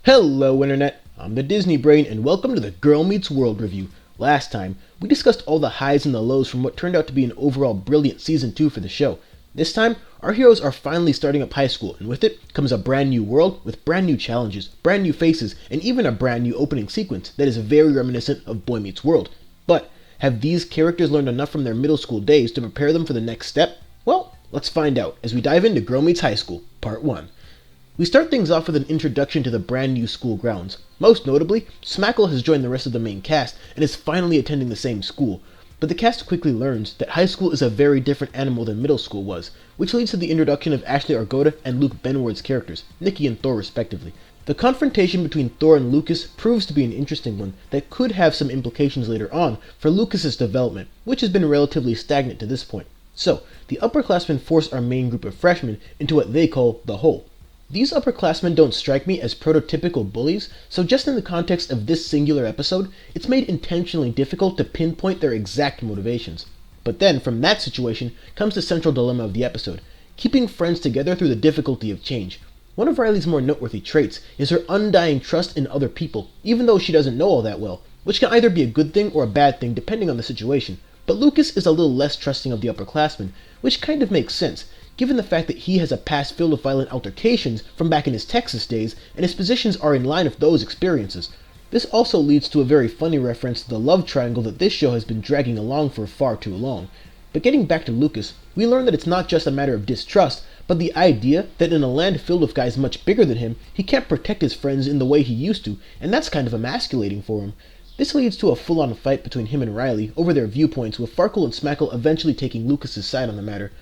Hello Internet, I'm the Disney Brain and welcome to the Girl Meets World review. Last time, we discussed all the highs and the lows from what turned out to be an overall brilliant Season 2 for the show. This time, our heroes are finally starting up high school, and with it comes a brand new world with brand new challenges, brand new faces, and even a brand new opening sequence that is very reminiscent of Boy Meets World. But, have these characters learned enough from their middle school days to prepare them for the next step? Well, let's find out as we dive into Girl Meets High School, Part 1. We start things off with an introduction to the brand new school grounds. Most notably, Smackle has joined the rest of the main cast and is finally attending the same school. But the cast quickly learns that high school is a very different animal than middle school was, which leads to the introduction of Ashley Argota and Luke Benward's characters, Nikki and Thor respectively. The confrontation between Thor and Lucas proves to be an interesting one that could have some implications later on for Lucas's development, which has been relatively stagnant to this point. So, the upperclassmen force our main group of freshmen into what they call the hole. These upperclassmen don't strike me as prototypical bullies, so just in the context of this singular episode, it's made intentionally difficult to pinpoint their exact motivations. But then, from that situation, comes the central dilemma of the episode, keeping friends together through the difficulty of change. One of Riley's more noteworthy traits is her undying trust in other people, even though she doesn't know all that well, which can either be a good thing or a bad thing depending on the situation. But Lucas is a little less trusting of the upperclassmen, which kind of makes sense, given the fact that he has a past filled with violent altercations from back in his Texas days, and his positions are in line with those experiences. This also leads to a very funny reference to the love triangle that this show has been dragging along for far too long. But getting back to Lucas, we learn that it's not just a matter of distrust, but the idea that in a land filled with guys much bigger than him, he can't protect his friends in the way he used to, and that's kind of emasculating for him. This leads to a full-on fight between him and Riley over their viewpoints, with Farkle and Smackle eventually taking Lucas's side on the matter.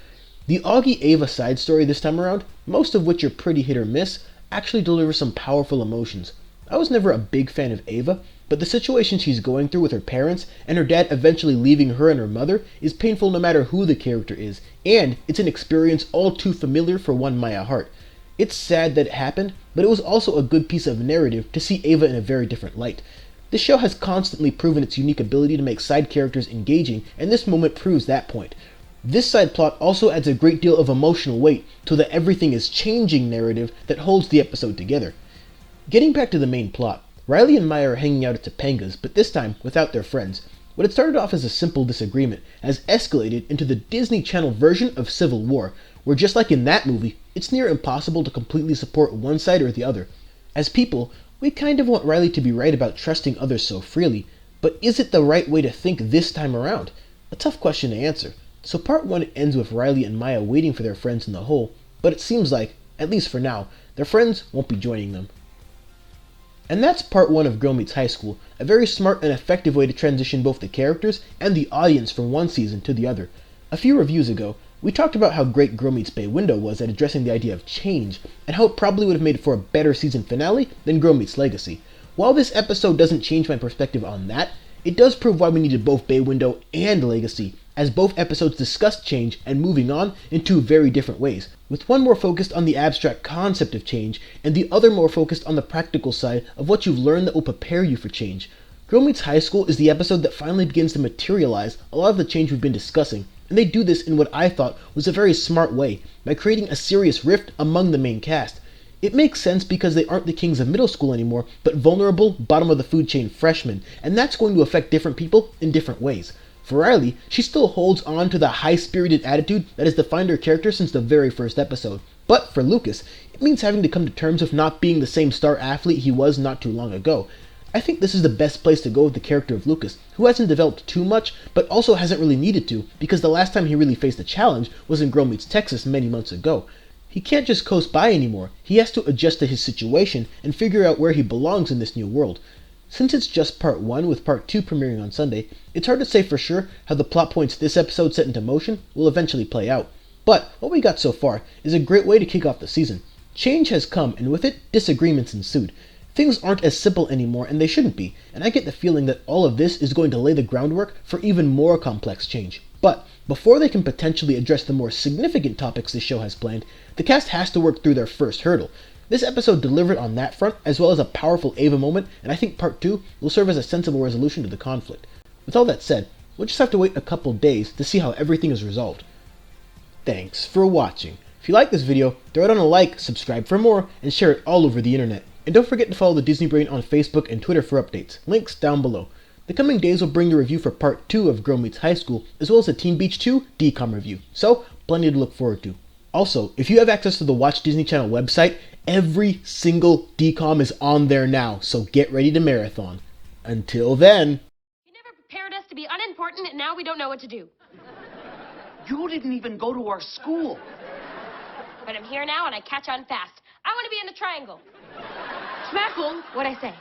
The Auggie Ava side story this time around, most of which are pretty hit or miss, actually delivers some powerful emotions. I was never a big fan of Ava, but the situation she's going through with her parents and her dad eventually leaving her and her mother is painful no matter who the character is, and it's an experience all too familiar for one Maya Hart. It's sad that it happened, but it was also a good piece of narrative to see Ava in a very different light. This show has constantly proven its unique ability to make side characters engaging, and this moment proves that point. This side plot also adds a great deal of emotional weight to the everything is changing narrative that holds the episode together. Getting back to the main plot, Riley and Maya are hanging out at Topanga's, but this time without their friends. What had started off as a simple disagreement has escalated into the Disney Channel version of Civil War, where just like in that movie, it's near impossible to completely support one side or the other. As people, we kind of want Riley to be right about trusting others so freely, but is it the right way to think this time around? A tough question to answer. So part 1 ends with Riley and Maya waiting for their friends in the hole, but it seems like, at least for now, their friends won't be joining them. And that's part 1 of Girl Meets High School, a very smart and effective way to transition both the characters and the audience from one season to the other. A few reviews ago, we talked about how great Girl Meets Bay Window was at addressing the idea of change, and how it probably would have made for a better season finale than Girl Meets Legacy. While this episode doesn't change my perspective on that, it does prove why we needed both Bay Window and Legacy, as both episodes discussed change and moving on in two very different ways, with one more focused on the abstract concept of change, and the other more focused on the practical side of what you've learned that will prepare you for change. Girl Meets High School is the episode that finally begins to materialize a lot of the change we've been discussing, and they do this in what I thought was a very smart way, by creating a serious rift among the main cast. It makes sense because they aren't the kings of middle school anymore, but vulnerable, bottom of the food chain freshmen, and that's going to affect different people in different ways. For Riley, she still holds on to the high-spirited attitude that has defined her character since the very first episode. But for Lucas, it means having to come to terms with not being the same star athlete he was not too long ago. I think this is the best place to go with the character of Lucas, who hasn't developed too much, but also hasn't really needed to, because the last time he really faced a challenge was in Girl Meets Texas many months ago. He can't just coast by anymore, he has to adjust to his situation and figure out where he belongs in this new world. Since it's just part 1 with part 2 premiering on Sunday, it's hard to say for sure how the plot points this episode set into motion will eventually play out. But what we got so far is a great way to kick off the season. Change has come, and with it, disagreements ensued. Things aren't as simple anymore, and they shouldn't be, and I get the feeling that all of this is going to lay the groundwork for even more complex change. But before they can potentially address the more significant topics this show has planned, the cast has to work through their first hurdle. This episode delivered on that front, as well as a powerful Ava moment, and I think part 2 will serve as a sensible resolution to the conflict. With all that said, we'll just have to wait a couple days to see how everything is resolved. Thanks for watching. If you like this video, throw it on a like, subscribe for more, and share it all over the internet. And don't forget to follow the Disney Brain on Facebook and Twitter for updates. Links down below. The coming days will bring the review for Part 2 of Girl Meets High School, as well as a Teen Beach 2 DCOM review. So, plenty to look forward to. Also, if you have access to the Watch Disney Channel website, every single DCOM is on there now, so get ready to marathon. Until then... You never prepared us to be unimportant, and now we don't know what to do. You didn't even go to our school. But I'm here now, and I catch on fast. I want to be in the triangle. Smackle! What'd I say?